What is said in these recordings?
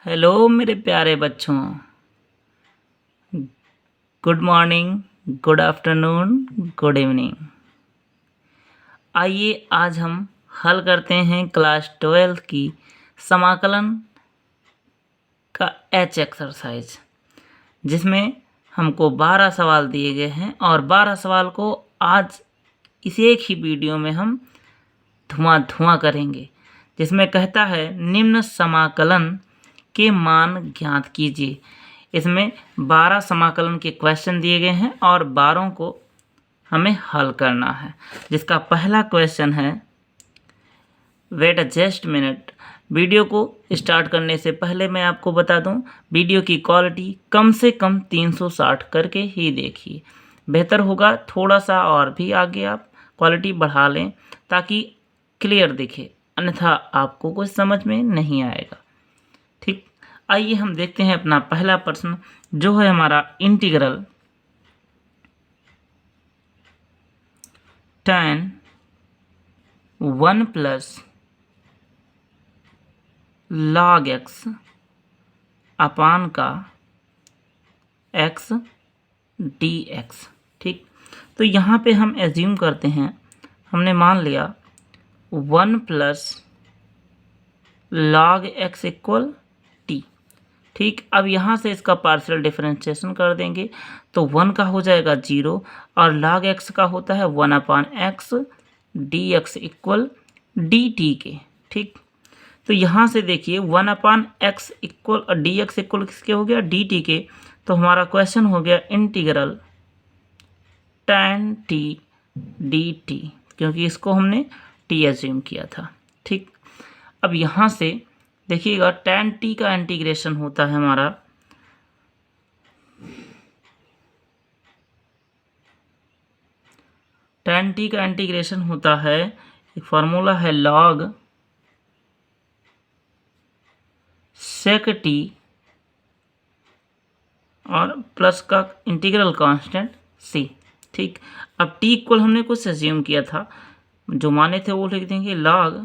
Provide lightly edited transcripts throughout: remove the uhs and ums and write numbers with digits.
Hello मेरे प्यारे बच्चों। Good morning, good afternoon, good evening. आइए आज हम हल करते हैं क्लास 12 की समाकलन का एच एक्सरसाइज, जिसमें हमको 12 सवाल दिए गए हैं और 12 सवाल को आज इस एक ही वीडियो में हम धुआं करेंगे, जिसमें कहता है निम्न समाकलन के मान ज्ञात कीजिए। इसमें 12 समाकलन के क्वेश्चन दिए गए हैं और 12 को हमें हल करना है। जिसका पहला क्वेश्चन है, वेट जस्ट मिनट। वीडियो को स्टार्ट करने से पहले मैं आपको बता दूं, वीडियो की क्वालिटी कम से कम 360 करके ही देखिए। बेहतर होगा थोड़ा सा और भी आगे आप क्वालिटी बढ़ा लें ताकि क्लियर दिखे, अन्यथा आपको कुछ समझ में नहीं आएगा। ठीक, आइए हम देखते हैं अपना पहला प्रश्न, जो है हमारा integral tan 1 plus log x upon का x dx। ठीक, तो यहाँ पे हम एज्यूम करते हैं, हमने मान लिया 1 plus log x equal t। ठीक, अब यहाँ से इसका पार्शियल डिफरेंशिएशन कर देंगे तो 1 का हो जाएगा 0 और log x का होता है 1 अपान एक्स dx इक्वल dt के। ठीक, तो यहाँ से देखिए 1 अपान एक्स इक्वल dx इक्वल किसके हो गया, dt के। तो हमारा क्वेश्चन हो गया इंटीग्रल tan t dt, क्योंकि इसको हमने t एज्यूम किया था। ठीक, अब यहाँ से देखिएगा tan t का इंटीग्रेशन होता है हमारा tan t का इंटीग्रेशन होता है, एक फार्मूला है log sec t और प्लस का इंटीग्रल कांस्टेंट c। ठीक, अब t इक्वल हमने कुछ एज्यूम किया था, जो माने थे वो लिख देंगे log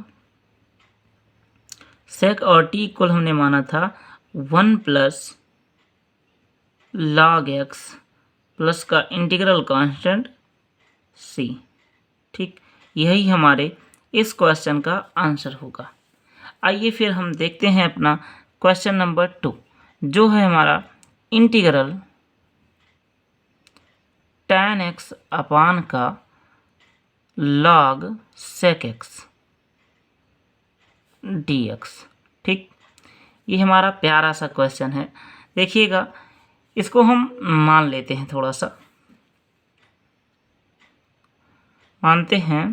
sec, और t इक्वल हमने माना था 1 प्लस log x प्लस का इंटीग्रल कांस्टेंट c। ठीक, यही हमारे इस क्वेश्चन का आंसर होगा। आइए फिर हम देखते हैं अपना क्वेश्चन नंबर 2, जो है हमारा इंटीग्रल tan x अपान का log sec x dx। ठीक, ये हमारा प्यारा सा क्वेश्चन है। देखिएगा, इसको हम मान लेते हैं, थोड़ा सा मानते हैं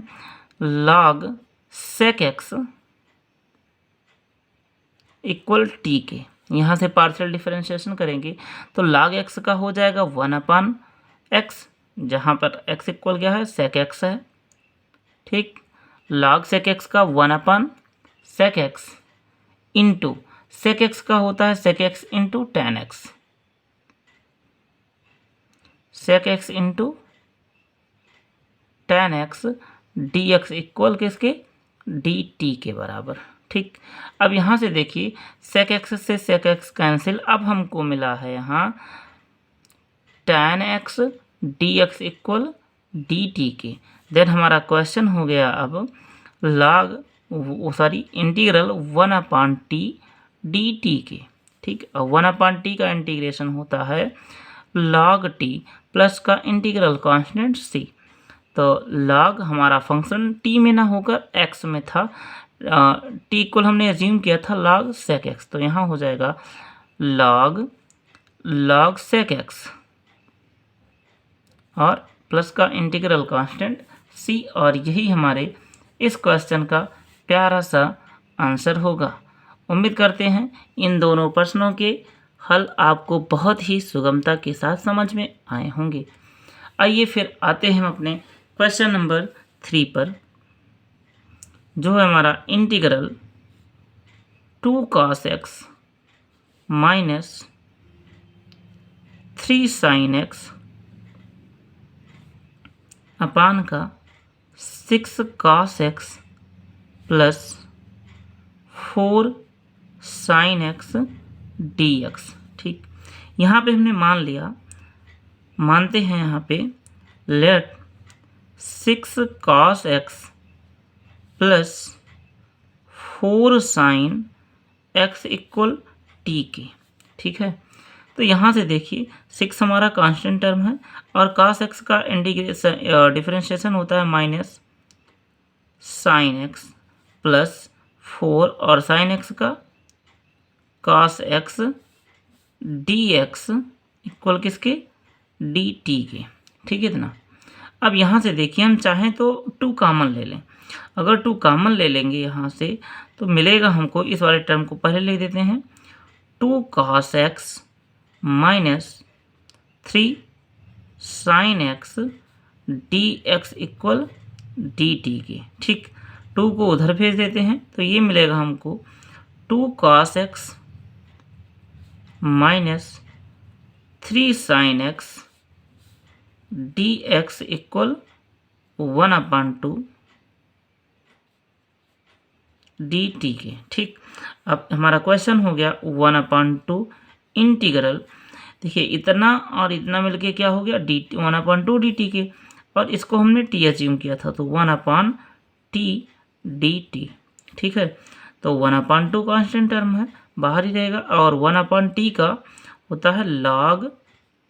log sec x equal t के। यहाँ से पार्शियल डिफरेंशिएशन करेंगे तो log x का हो जाएगा 1 अपान एक्स, जहाँ पर x इक्वल क्या है, sec x है। ठीक, log sec x का 1 अपान sec x into sec x का होता है sec x into tan x, sec x into tan x dx equal किसके, dt के बराबर। ठीक, अब यहाँ से देखिए sec x से sec x कैंसिल, अब हमको मिला है यहाँ tan x dx equal dt के। देन हमारा क्वेश्चन हो गया अब इंटीग्रल 1 अपान टी dt के। ठीक, 1 अपान टी का इंटीग्रेशन होता है log t प्लस का इंटीग्रल कांस्टेंट c। तो log हमारा फंक्शन t में ना होकर x में था, t इक्वल हमने एज्यूम किया था log sec x, तो यहाँ हो जाएगा log sec x और प्लस का इंटीग्रल कांस्टेंट c, और यही हमारे इस क्वेश्चन का प्यारा सा आंसर होगा। उम्मीद करते हैं इन दोनों प्रश्नों के हल आपको बहुत ही सुगमता के साथ समझ में आए होंगे। आइए फिर आते हैं हम अपने क्वेश्चन नंबर 3 पर, जो है हमारा integral 2 cos x minus 3 sin x upon का 6 cos x plus 4 sin x dx। ठीक, यहाँ पे हमने मान लिया, मानते हैं यहाँ पे let 6 cos x plus 4 sin x equal t के। ठीक है, तो यहाँ से देखिए 6 हमारा कांस्टेंट टर्म है और cos x का इंटीग्रेशन डिफरेंशिएशन होता है माइनस sin x प्लस 4 और sin x का cos x dx इक्वल किसके, dt के। ठीक है इतना। अब यहाँ से देखिए हम चाहें तो 2 कॉमन ले लें। अगर 2 कॉमन ले लेंगे यहाँ से तो मिलेगा हमको, इस वाले टर्म को पहले लिख देते हैं, 2 cos x minus 3 sin x dx equal dt के। ठीक, 2 को उधर भेज देते हैं तो ये मिलेगा हमको 2 cos x minus 3 sin x dx equal 1/2 dt के। ठीक, अब हमारा क्वेश्चन हो गया 1/2 इंटीग्रल, देखिए इतना और इतना मिलके क्या हो गया, dt 1/2 dt के, और इसको हमने t अज्यूम किया था तो 1/t dt। ठीक है, तो 1/2 कांस्टेंट टर्म है, बाहर ही रहेगा, और 1/t का होता है log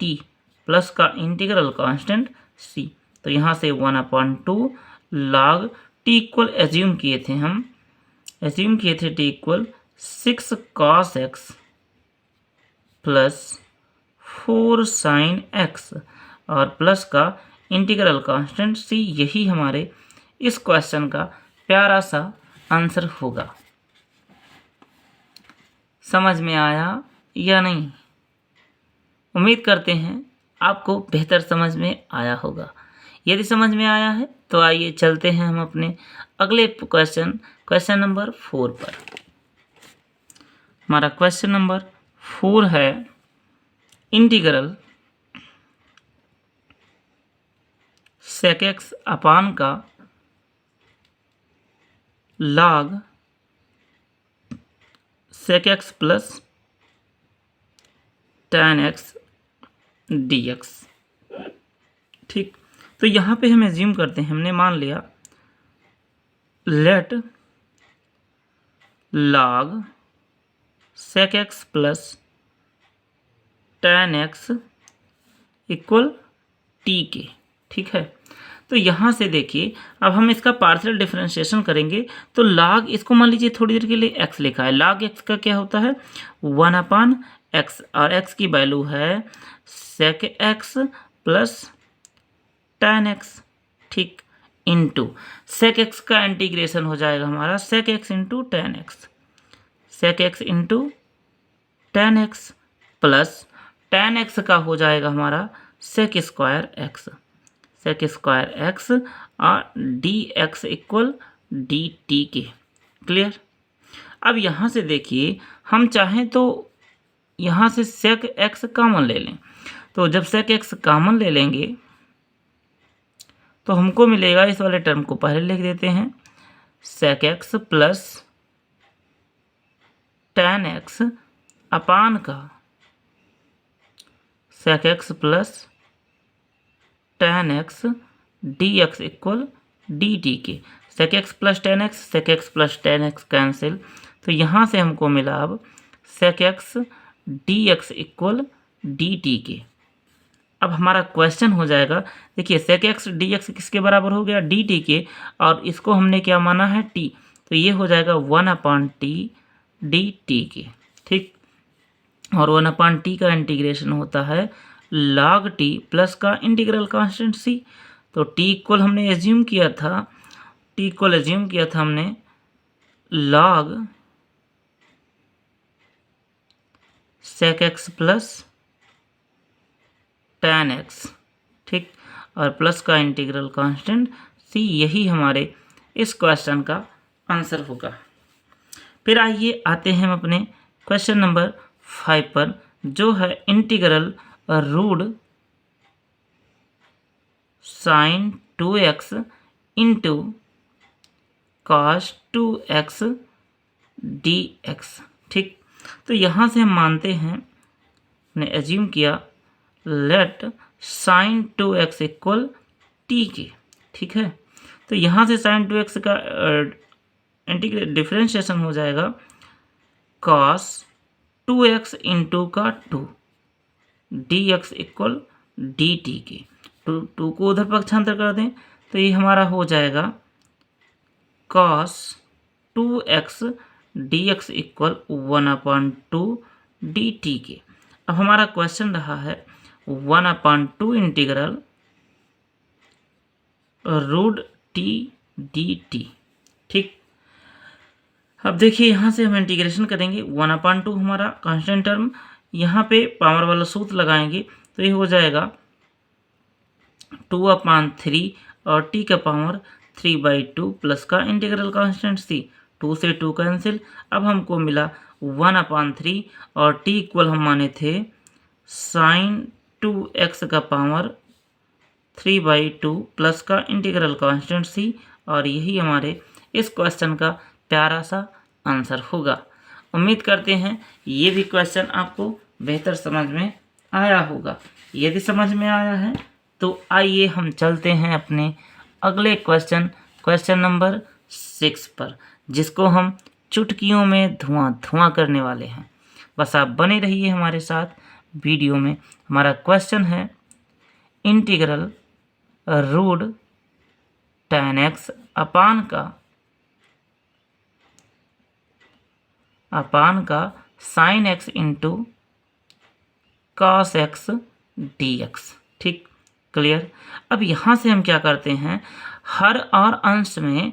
t प्लस का इंटीग्रल कांस्टेंट c। तो यहाँ से 1/2 log t इक्वल एज्यूम किए थे हम, एज्यूम किए थे t equal 6 cos x plus 4 sin x और प्लस का इंटीग्रल कांस्टेंट c। यही हमारे इस क्वेश्चन का प्यारा सा आंसर होगा। समझ में आया या नहीं? उम्मीद करते हैं आपको बेहतर समझ में आया होगा। यदि समझ में आया है तो आइए चलते हैं हम अपने अगले क्वेश्चन नंबर 4 पर। हमारा क्वेश्चन नंबर 4 है इंटीग्रल sec x अपान का log sec x plus tan x dx। ठीक, तो यहाँ पे हम एज्यूम करते हैं, हमने मान लिया let log sec x plus tan x equal t के। ठीक है, तो यहाँ से देखिए अब हम इसका पार्शियल डिफरेंशिएशन करेंगे तो log, इसको मान लीजिए थोड़ी देर के लिए x लिखा है, log x का क्या होता है 1/x, और x की वैल्यू है sec x plus tan x। ठीक, इंटू sec x का इंटीग्रेशन हो जाएगा हमारा sec x into tan x, sec x into tan x plus tan x का हो जाएगा हमारा sec square x, sec square x और dx इक्वल dt के। क्लियर? अब यहाँ से देखिए हम चाहें तो यहाँ से sec x कॉमन ले लें, तो जब sec x कॉमन ले लेंगे तो हमको मिलेगा, इस वाले टर्म को पहले लिख देते हैं, sec x plus tan x upon का sec x plus tan x dx equal dt के। sec x plus tan x, sec x plus tan x cancel, तो यहाँ से हमको मिला अब sec x dx equal dt के। अब हमारा क्वेश्चन हो जाएगा, देखिए sec x dx किसके बराबर हो गया, dt के, और इसको हमने क्या माना है t, तो ये हो जाएगा 1/t dt के। ठीक, और 1/t का इंटीग्रेशन होता है log t प्लस का इंटीग्रल कांस्टेंट c। तो t इक्वल हमने एज्यूम किया था, t इक्वल एज्यूम किया था हमने log sec x plus tan x। ठीक, और प्लस का इंटीग्रल कांस्टेंट c। यही हमारे इस क्वेश्चन का आंसर होगा। फिर आइए आते हैं हम अपने क्वेश्चन नंबर 5 पर, जो है integral root sin 2x into cos 2x dx। ठीक, तो यहाँ से हम मानते हैं, ने एज्यूम किया late sin 2x equal t के, ठीक है। तो यहाँ से sin 2x का इंटीग्रेट डिफरेंशिएशन हो जाएगा cos 2x इंटू का 2 dx इक्वल dt के। टू को उधर पक्षांतर कर दें तो ये हमारा हो जाएगा cos 2x dx equal 1/2 dt के। अब हमारा क्वेश्चन रहा है 1/2 इंटीग्रल रूट टी dt, ठीक। अब देखिए यहाँ से हम इंटीग्रेशन करेंगे 1/2 हमारा कांस्टेंट टर्म, यहाँ पे पावर वाला सूत्र लगाएंगे तो ये हो जाएगा 2/3 और t का पावर 3/2 प्लस का इंटीग्रल कांस्टेंट c, 2 से 2 कैंसिल। अब हमको मिला 1/3 और t इक्वल हम माने थे sin 2x का पावर 3/2 प्लस का इंटीग्रल कांस्टेंट c, और यही हमारे इस क्वेश्चन का प्यारा सा आंसर होगा। उम्मीद करते हैं ये भी क्वेश्चन आपको बेहतर समझ में आया होगा। यदि समझ में आया है तो आइए हम चलते हैं अपने अगले क्वेश्चन नंबर 6 पर, जिसको हम चुटकियों में धुआं धुआं करने वाले हैं। बस आप बने रहिए हमारे साथ वीडियो में। हमारा क्वेश्चन है integral root tan x upon का sin x into cos x dx, ठीक, क्लियर। अब यहाँ से हम क्या करते हैं, हर और अंश में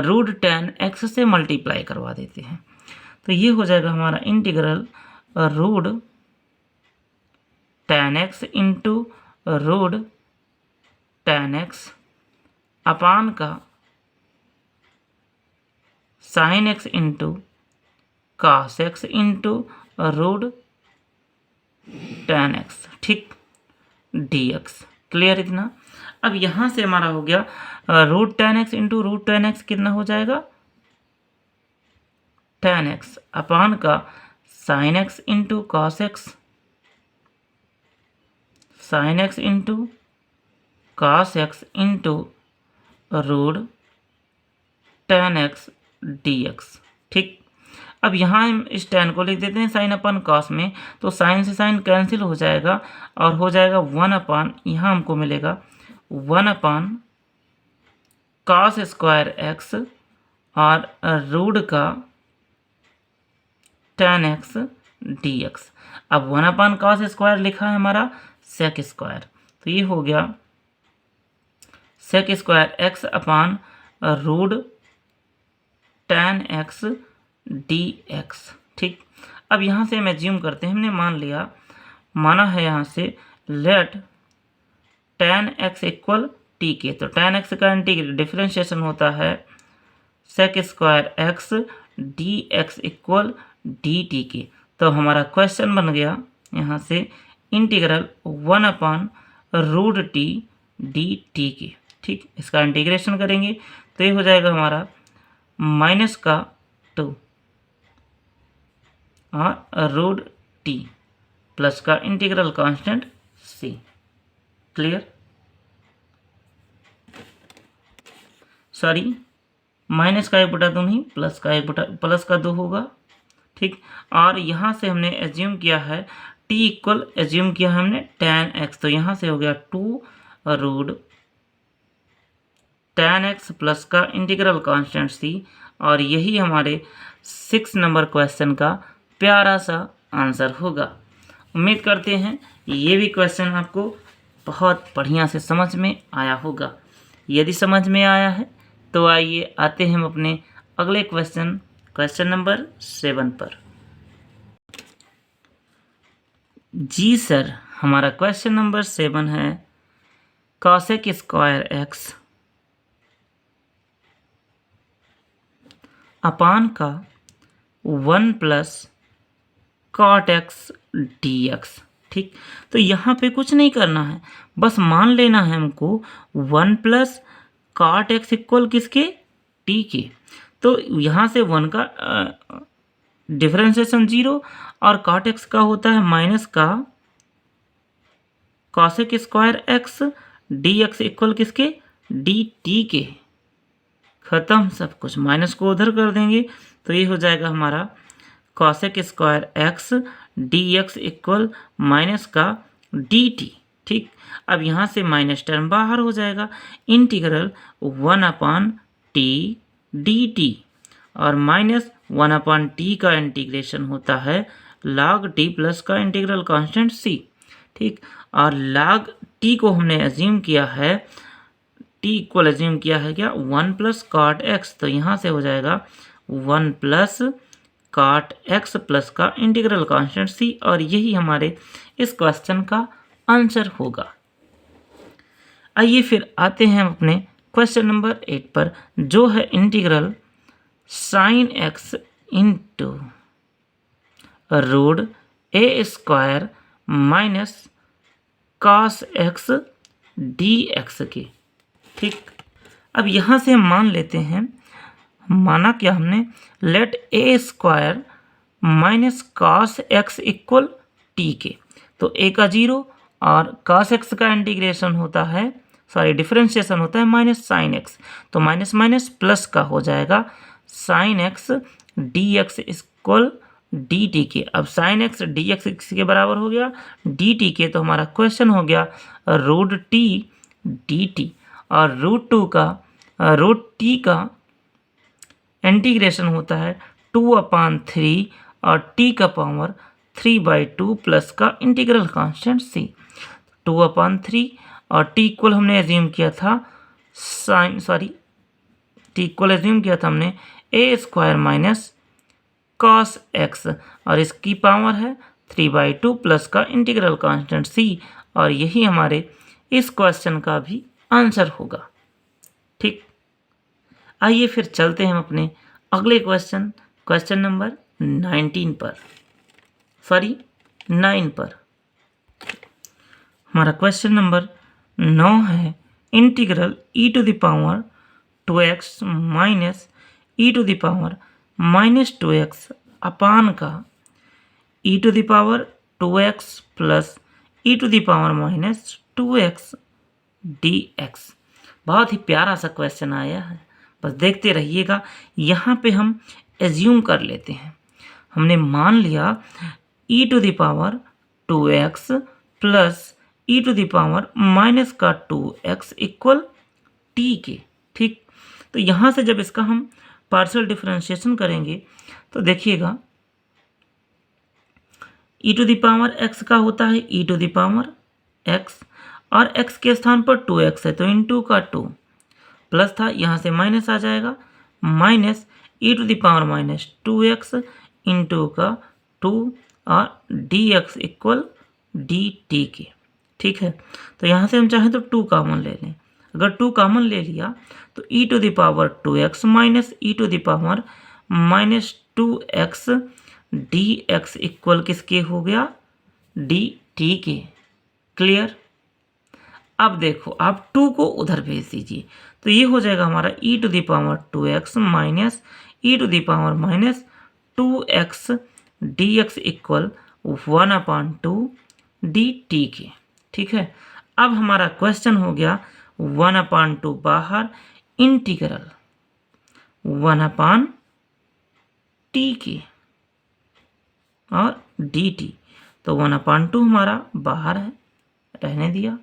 रूट tan x से मल्टीप्लाई करवा देते हैं। तो ये हो जाएगा हमारा integral root tan x into root tan x upon का sin x into cos x into root tan x, ठीक, dx, क्लियर इतना। अब यहाँ से हमारा हो गया root tan x into root tan x कितना हो जाएगा tan x अपान का sin x into cos x, sin x into cos x into root tan x dx, ठीक। अब यहाँ हम इस tan को लिख देते हैं sin अपन cos में, तो sin से sin कैंसिल हो जाएगा और हो जाएगा 1/, यहाँ हमको मिलेगा 1/cos स्क्वायर x और रूट का tan x dx। अब 1/cos स्क्वायर लिखा है हमारा sec स्क्वायर, तो ये हो गया sec square x upon root tan x dx, ठीक। अब यहाँ से हम एज्यूम करते हैं, हमने माना है यहाँ से let tan x equal t के, तो tan x का इंटीग्रेट डिफरेंशिएशन होता है sec square x dx equal dt के। तो हमारा क्वेश्चन बन गया यहाँ से इंटीग्रल 1/√t dt के, ठीक। इसका इंटीग्रेशन करेंगे तो ये हो जाएगा हमारा -2 और रूट t प्लस का integral constant c, clear. Sorry, minus का 1/2 नहीं, प्लस का 2 होगा, ठीक। और यहाँ से हमने एज्यूम किया है t इक्वल, एज्यूम किया हमने tan x, तो यहाँ से हो गया 2 रूट tan x प्लस का इंटीग्रल कांस्टेंट c, और यही हमारे 6 नंबर क्वेश्चन का प्यारा सा आंसर होगा। उम्मीद करते हैं ये भी क्वेश्चन आपको बहुत बढ़िया से समझ में आया होगा। यदि समझ में आया है तो आइए आते हैं हम अपने अगले क्वेश्चन नंबर 7 पर। जी सर, हमारा क्वेश्चन नंबर 7 है cosec स्क्वायर x अपान का 1 प्लस cot x dx, ठीक। तो यहाँ पे कुछ नहीं करना है, बस मान लेना है हमको 1 प्लस cot x इक्वल किसके, t के। तो यहाँ से 1 का डिफरेंशिएशन 0 और कॉट एक्स का होता है माइनस का cosec square x d x equal किसके, डी टी के। खत्म सब कुछ, माइनस को उधर कर देंगे तो ये हो जाएगा हमारा cosec square x d x equal minus का डी टी। ठीक, अब यहाँ से माइनस टर्म बाहर हो जाएगा, इंटीग्रल 1/t dt और माइनस 1/t का इंटीग्रेशन होता है log t प्लस का इंटीग्रल कांस्टेंट c। ठीक, और log t को हमने एज्यूम किया है, t इक्वल एज्यूम किया है क्या, 1 प्लस कॉट एक्स, तो यहाँ से हो जाएगा 1 प्लस कॉट एक्स प्लस का इंटीग्रल कांस्टेंट c, और यही हमारे इस क्वेश्चन का आंसर होगा। आइए फिर आते हैं अपने क्वेश्चन नंबर 8 पर, जो है integral sine x into root a square minus cos x d x के। ठीक, अब यहाँ से हम मान लेते हैं, माना क्या हमने, let a square minus cos x equal t के, तो ए का 0 और कॉस एक्स का इंटीग्रेशन होता है, सॉरी डिफरेंशिएशन होता है माइनस साइन एक्स, तो माइनस माइनस प्लस का हो जाएगा sine x d x equal D T के। अब साइन एक्स डी एक्स के बराबर हो गया डी टी के, तो हमारा क्वेश्चन हो गया रूट टी डी टी, और रूट टी का इंटीग्रेशन होता है 2/3 और t का पावर 3/2 प्लस का इंटीग्रल कांस्टेंट c। 2/3 और t इक्वल हमने एज्यूम किया था हमने ए स्क्वायर माइनस कॉस एक्स, और इसकी पावर है 3/2 प्लस का इंटीग्रल कांस्टेंट c, और यही हमारे इस क्वेश्चन का भी आंसर होगा। ठीक, आइए फिर चलते हैं अपने अगले क्वेश्चन नंबर 19 पर, सॉरी 9 पर। हमारा क्वेश्चन नंबर 9 है integral e to the power 2x minus e to the power minus 2x upon का e to the power 2x plus e to the power minus 2x dx। बहुत ही प्यारा सा question आया है, बस देखते रहिएगा। यहाँ पे हम एज्यूम कर लेते हैं, हमने मान लिया e to the power 2x plus e to the power minus का 2x इक्वल t के। ठीक, तो यहाँ से जब इसका हम पार्शियल डिफरेंशिएशन करेंगे तो देखिएगा e to the power x का होता है e to the power x, और x के स्थान पर 2x है तो इनटू का 2 प्लस था, यहाँ से माइनस आ जाएगा, minus e to the power minus 2x into का 2 और dx इक्वल dt के। ठीक है, तो यहाँ से हम चाहें तो 2 कॉमन ले लें, अगर 2 कॉमन ले लिया तो e to the power 2x minus e to the power minus 2x dx equal किसके हो गया, dt के। क्लियर, अब देखो आप 2 को उधर भेज दीजिए तो ये हो जाएगा हमारा e to the power 2x minus e to the power minus 2x dx equal 1/2 dt के। ठीक है, अब हमारा क्वेश्चन हो गया 1/2 बाहर, इंटीग्रल 1/t के और dt, तो 1/2 हमारा बाहर है, रहने दिया,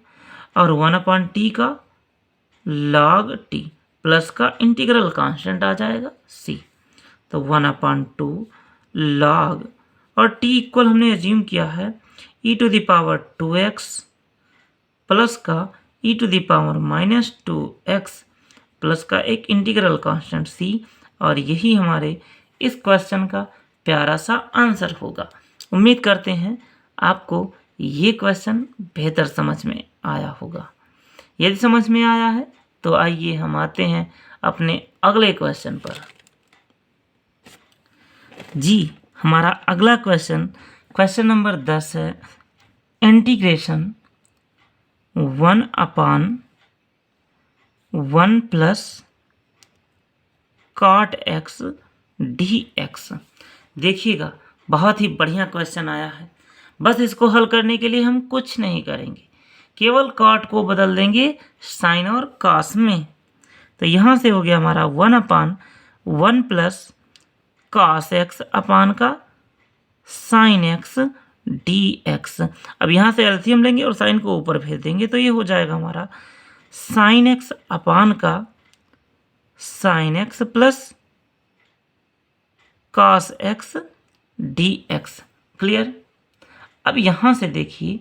और 1/t का log t प्लस का इंटीग्रल कांस्टेंट आ जाएगा c, तो 1/2 log, और t इक्वल हमने एज्यूम किया है e to the power 2x plus का e to the power minus 2x plus का एक इंटीग्रल कांस्टेंट c, और यही हमारे इस क्वेश्चन का प्यारा सा आंसर होगा। उम्मीद करते हैं आपको ये क्वेश्चन बेहतर समझ में आया होगा। यदि समझ में आया है तो आइए हम आते हैं अपने अगले क्वेश्चन पर। जी, हमारा अगला क्वेश्चन नंबर 10 है integration 1/1 plus cot x dx। देखिएगा बहुत ही बढ़िया क्वेश्चन आया है। बस इसको हल करने के लिए हम कुछ नहीं करेंगे, केवल कॉट को बदल देंगे साइन और कॉस में। तो यहाँ से हो गया हमारा 1/1 प्लस कॉस एक्स अपान का साइन एक्स डी एक्स। अब यहाँ से एलसीएम लेंगे और साइन को ऊपर भेज देंगे, तो ये हो जाएगा हमारा साइन एक्स अपान का sine x plus cos x d x. Clear. अब यहाँ से देखिए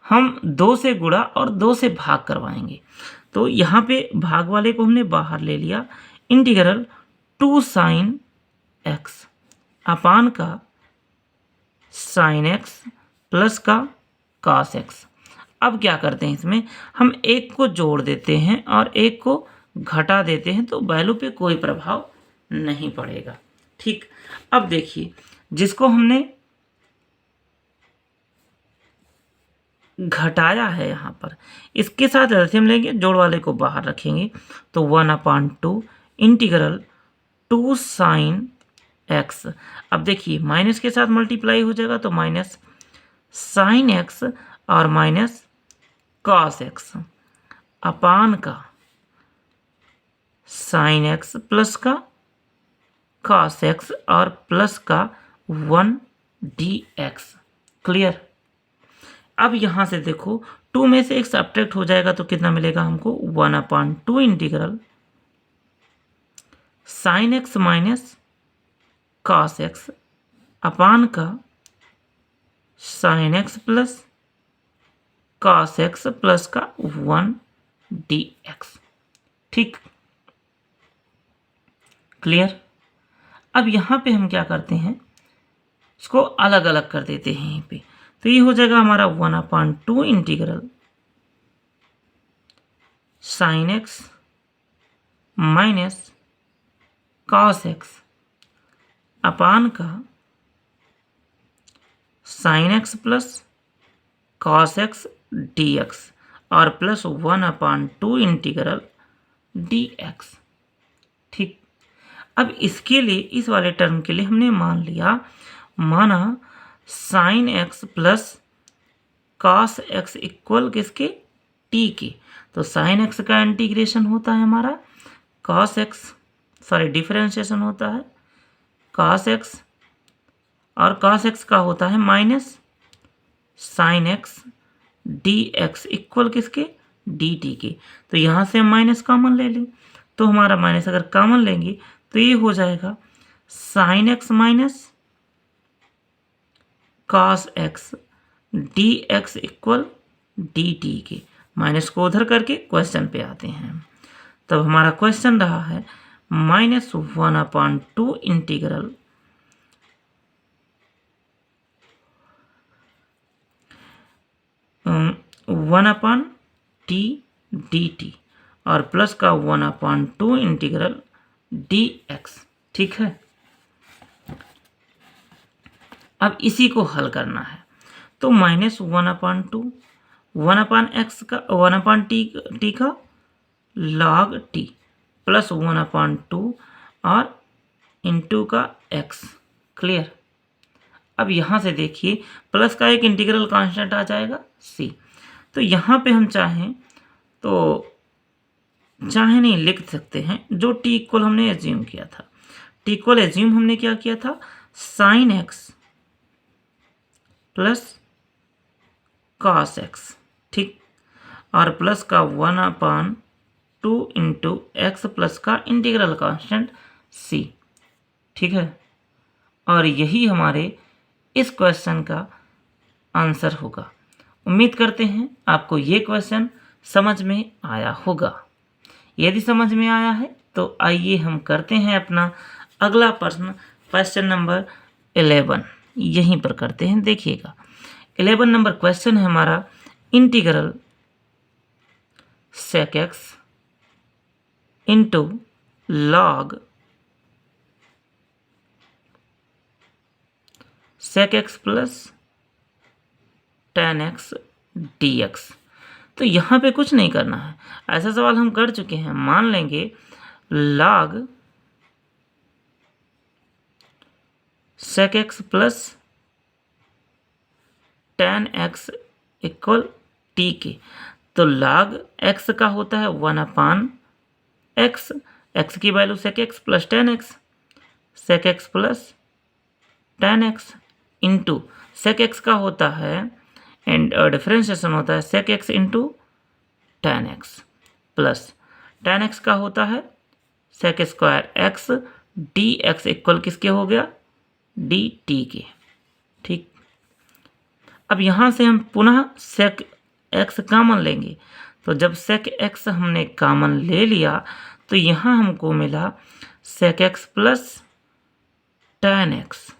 हम 2 से गुणा और 2 से भाग करवाएंगे, तो यहाँ पे भाग वाले को हमने बाहर ले लिया। इंटीग्रल 2 साइन एक्स अपान का साइन एक्स प्लस का कॉस एक्स। अब क्या करते हैं, इसमें हम एक को जोड़ देते हैं और एक को घटा देते हैं, तो वैल्यू पे कोई प्रभाव नहीं पड़ेगा। ठीक। अब देखिए जिसको हमने घटाया है यहाँ पर, इसके साथ एलसीएम लेंगे, जोड़ वाले को बाहर रखेंगे, तो 1/2 इंटीग्रल 2 साइन एक्स। अब देखिए माइनस के साथ मल्टीप्लाई हो जाएगा, तो माइनस साइन एक्स और माइनस कॉस एक्स अपान का साइन एक्स प्लस का कॉस एक्स और प्लस का 1 डी एक्स। क्लियर। अब यहाँ से देखो 2 में से एक सब्ट्रैक्ट हो जाएगा, तो कितना मिलेगा हमको 1/2 integral sine x minus cos x upon का sine x plus cos x plus का 1 डी एक्स। ठीक। क्लियर। अब यहाँ पे हम क्या करते हैं, इसको अलग अलग कर देते हैं यहीं पे, तो ये हो जाएगा हमारा 1/2 integral sine x minus cos x upon का sine x plus cos x d x और प्लस 1/2 इंटीग्रल डी एक्स। ठीक। अब इसके लिए, इस वाले टर्म के लिए हमने माना sign x plus cos x equal किसके, टी के। तो साइन एक्स का इंटीग्रेशन होता है हमारा कॉस एक्स, डिफरेंशिएशन होता है कॉस एक्स, और कॉस एक्स का होता है minus sine x d x equal किसके, डी टी के। तो यहाँ से हम माइनस कॉमन ले लें, तो हमारा माइनस अगर कॉमन लेंगे तो ये हो जाएगा sign x minus cos x d x equal D T के। माइनस को उधर करके क्वेश्चन पे आते हैं। तब हमारा क्वेश्चन रहा है -1/2 इंटीग्रल 1/t dt और प्लस का 1/2 इंटीग्रल dx। ठीक है। अब इसी को हल करना है, तो -1/2 1/x का 1/t का log t प्लस 1/2 और इंटू का x। क्लियर। अब यहाँ से देखिए प्लस का एक इंटीग्रल कांस्टेंट आ जाएगा c, तो यहाँ पे हम चाहें तो नहीं लिख सकते हैं, जो t इक्वल हमने एज्यूम किया था। t इक्वल एज्यूम हमने क्या किया था, sign x plus cos x. ठीक। और प्लस का 1/2 इंटू एक्स प्लस का इंटीग्रल कांस्टेंट c। ठीक है। और यही हमारे इस क्वेश्चन का आंसर होगा। उम्मीद करते हैं आपको ये क्वेश्चन समझ में आया होगा। यदि समझ में आया है तो आइए हम करते हैं अपना अगला प्रश्न, क्वेश्चन नंबर 11 यहीं पर करते हैं। देखिएगा 11 नंबर क्वेश्चन है हमारा, integral sec x into log sec x plus tan x dx। तो यहाँ पे कुछ नहीं करना है, ऐसा सवाल हम कर चुके हैं। मान लेंगे log sec x plus tan x equal t के। तो log x का होता है 1/x, x की value sec x plus tan x, sec x plus tan x into sec x का होता है एंड डिफ्रेंशिएशन होता है sec x into tan x plus tan x का होता है sec square x dx equal किसके हो गया dt के। ठीक, अब यहाँ से हम पुनः sec x कॉमन लेंगे। तो जब sec x हमने कॉमन ले लिया तो यहाँ हमको मिला sec x plus tan x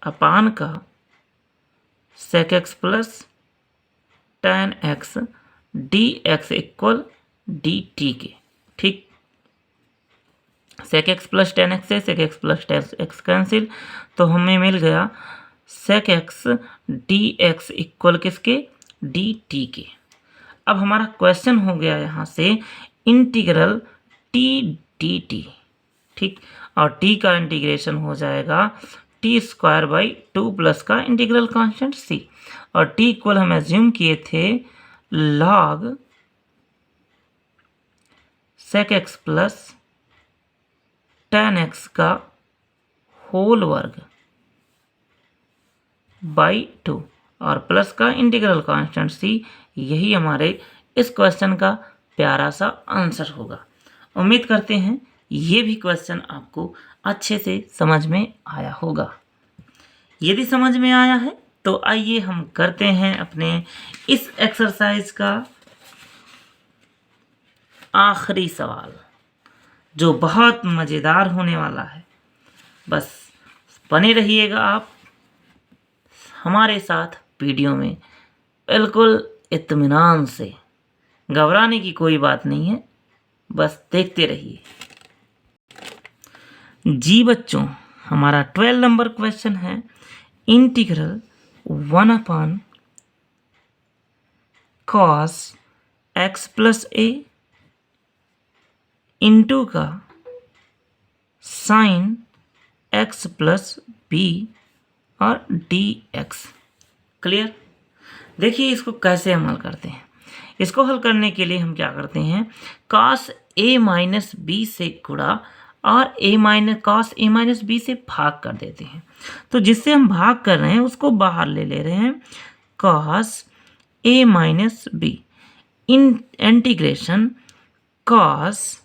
upon का sec x plus tan x dx equal dt के। ठीक, sec x plus tan x से sec x plus tan x cancel, तो हमें मिल गया sec x dx इक्वल किसके dt के। अब हमारा क्वेश्चन हो गया यहाँ से इंटीग्रल t dt। ठीक, और t का इंटीग्रेशन हो जाएगा टी स्क्वायर बाई 2 प्लस का इंटीग्रल कांस्टेंट c, और t इक्वल हम एज्यूम किए थे log sec x plus tan x का होल वर्ग बाई 2 और प्लस का इंटीग्रल कांस्टेंट c। यही हमारे इस क्वेश्चन का प्यारा सा आंसर होगा। उम्मीद करते हैं ये भी क्वेश्चन आपको अच्छे से समझ में आया होगा। यदि समझ में आया है तो आइए हम करते हैं अपने इस एक्सरसाइज का आखिरी सवाल, जो बहुत मज़ेदार होने वाला है। बस बने रहिएगा आप हमारे साथ वीडियो में, बिल्कुल इत्मीनान से, घबराने की कोई बात नहीं है, बस देखते रहिए। जी बच्चों, हमारा 12 नंबर क्वेश्चन है integral 1/cos x plus a into का साइन x प्लस b और dx। क्लियर? देखिए इसको कैसे अमल करते हैं। इसको हल करने के लिए हम क्या करते हैं, cos a माइनस बी से गुणा और cos a माइनस बी से भाग कर देते हैं। तो जिससे हम भाग कर रहे हैं उसको बाहर ले रहे हैं, cos a minus b integration cos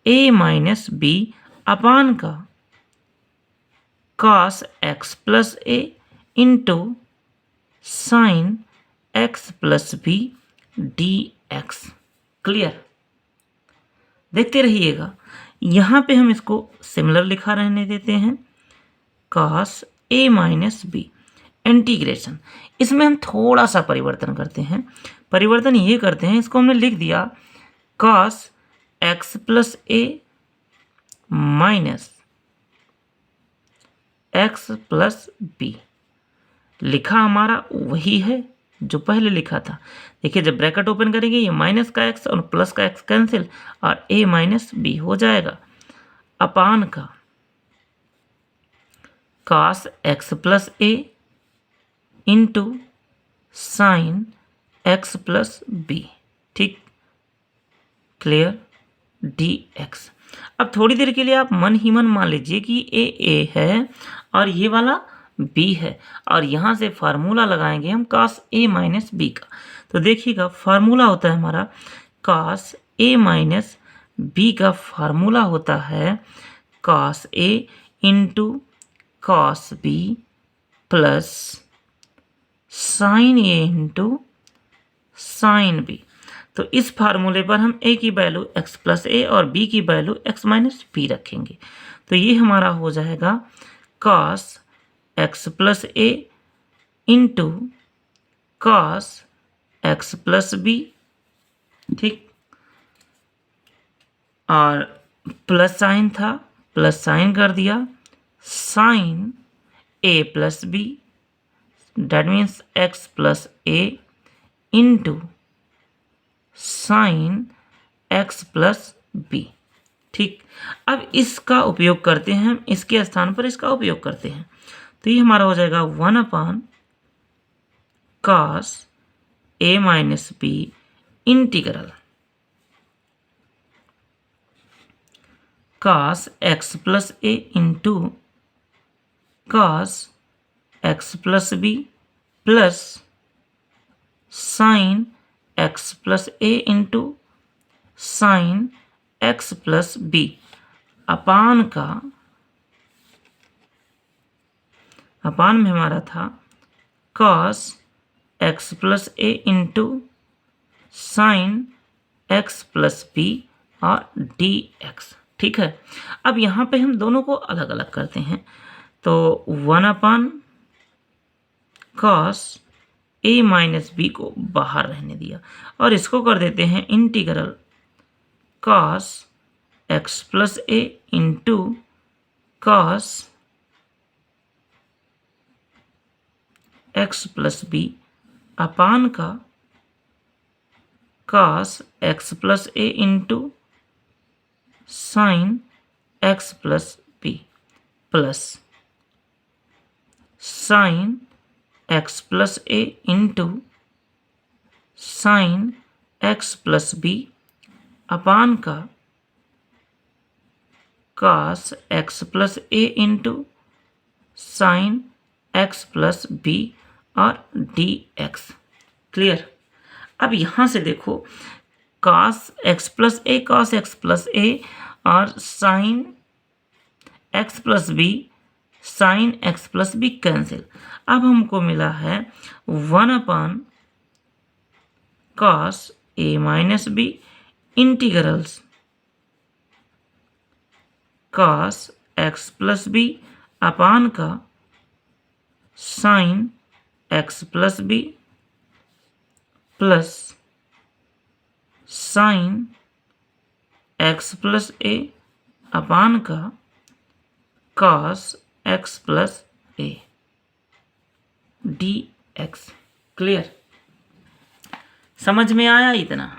a minus b upon का cos x plus a into sine x plus b dx। Clear? देखते रहिएगा। यहाँ पे हम इसको सिमिलर लिखा रहने देते हैं, cos a minus b integration. इसमें हम थोड़ा सा परिवर्तन करते हैं। परिवर्तन ये करते हैं, इसको हमने लिख दिया cos x plus a minus x plus b. लिखा हमारा वही है जो पहले लिखा था। देखिए जब ब्रैकेट ओपन करेंगे ये माइनस का x और प्लस का x कैंसिल और a माइनस बी हो जाएगा, अपान का cos x plus a into sine x plus B. ठीक, क्लियर? dx। अब थोड़ी देर के लिए आप मन ही मन मान लीजिए कि a है और ये वाला b है, और यहाँ से फार्मूला लगाएंगे हम cos a माइनस बी का। तो देखिएगा फार्मूला होता है हमारा cos a माइनस बी का फार्मूला होता है cos a into cos b plus sine a into sine b। तो इस फार्मूले पर हम a की वैल्यू x प्लस a और b की वैल्यू x माइनस बी रखेंगे। तो ये हमारा हो जाएगा cos x plus a into cos x plus B. ठीक, और प्लस साइन था, प्लस साइन कर दिया, sine a plus B, that means x plus a into sine x plus B. ठीक, अब इसका उपयोग करते हैं हम, इसके स्थान पर इसका उपयोग करते हैं, तो ये हमारा हो जाएगा 1 cos a minus b integral cos x plus a into cos x plus b plus sine x plus a into sine x plus b upon में हमारा था cos x plus a into sine x plus B और dx। ठीक है, अब यहाँ पे हम दोनों को अलग अलग करते हैं, तो 1 cos a माइनस बी को बाहर रहने दिया और इसको कर देते हैं integral cos x plus a into cos x plus b upon का cos x plus a into sine x plus b plus sine x plus a into sine x plus b upon का cos x plus a into sine x plus B और dx। Clear. अब यहाँ से देखो cos x plus a और sine x plus b sine x plus b cancel. अब हमको मिला है 1 cos a minus b integrals cos x plus b upon का sine x plus b plus sine x plus a upon का cos x plus a dx। Clear. समझ में आया इतना?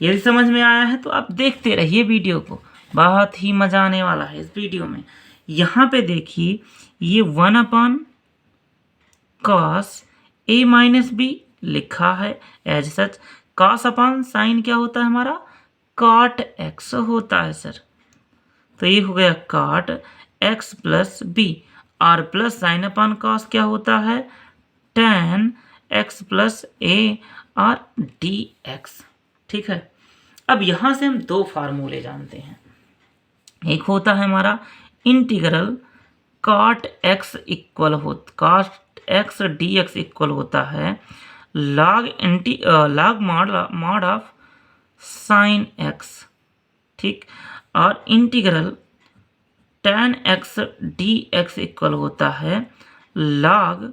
यदि समझ में आया है तो आप देखते रहिए वीडियो को, बहुत ही मज़ा आने वाला है इस वीडियो में। यहाँ पे देखिए ये 1 cos a माइनस बी लिखा है as such. cos upon sine क्या होता है हमारा? cot x होता है सर। तो ये हो गया cot x प्लस बी और प्लस साइन अपान cos क्या होता है? tan x प्लस a और dx। ठीक है, अब यहाँ से हम दो फार्मूले जानते हैं। एक होता है हमारा इंटीग्रल cot x इक्वल हो cot x dx इक्वल होता है log mod of sine x। ठीक, और integral tan x dx equal होता है log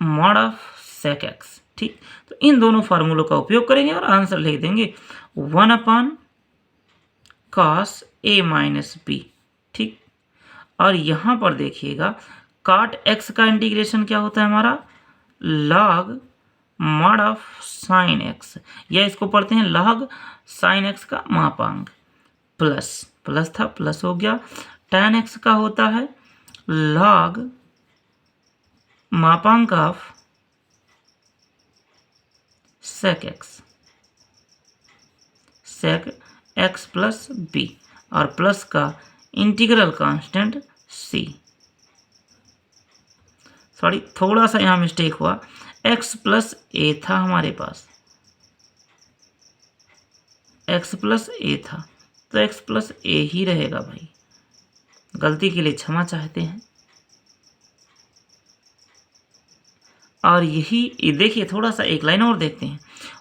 mod of sec x। ठीक, तो इन दोनों फार्मूलों का उपयोग करेंगे और आंसर लिख देंगे 1 cos a माइनस बी। ठीक, और यहाँ पर देखिएगा cot x का इंटीग्रेशन क्या होता है हमारा? log mod of sine x, या इसको पढ़ते हैं log साइन x का मापांक प्लस था प्लस हो गया। tan x का होता है log मापांक of sec x plus B और प्लस का इंटीग्रल कांस्टेंट c। सॉरी, थोड़ा सा यहाँ मिस्टेक हुआ, x प्लस ए था हमारे पास, x प्लस ए था तो x प्लस ए ही रहेगा भाई। गलती के लिए क्षमा चाहते हैं। और यही देखिए, थोड़ा सा एक लाइन और देखते हैं।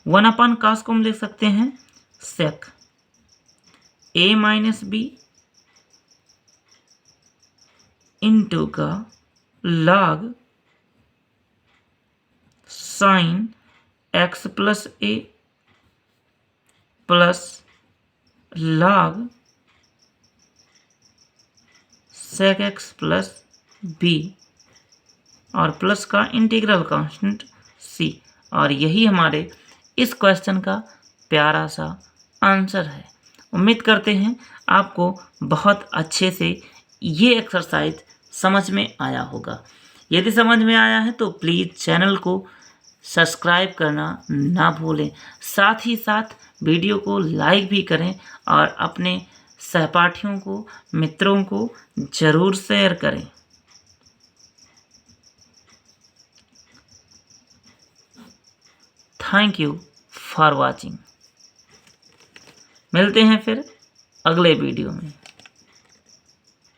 1 cos को हम लिख सकते हैं sec a minus b into का log sine x plus a plus log sec x plus B और प्लस का इंटीग्रल कांस्टेंट c। और यही हमारे इस क्वेश्चन का प्यारा सा आंसर है। उम्मीद करते हैं आपको बहुत अच्छे से ये एक्सरसाइज समझ में आया होगा। यदि समझ में आया है तो प्लीज़ चैनल को सब्सक्राइब करना ना भूलें। साथ ही साथ वीडियो को लाइक भी करें और अपने सहपाठियों को, मित्रों को ज़रूर शेयर करें। Thank you for watching. मिलते हैं फिर अगले वीडियो में।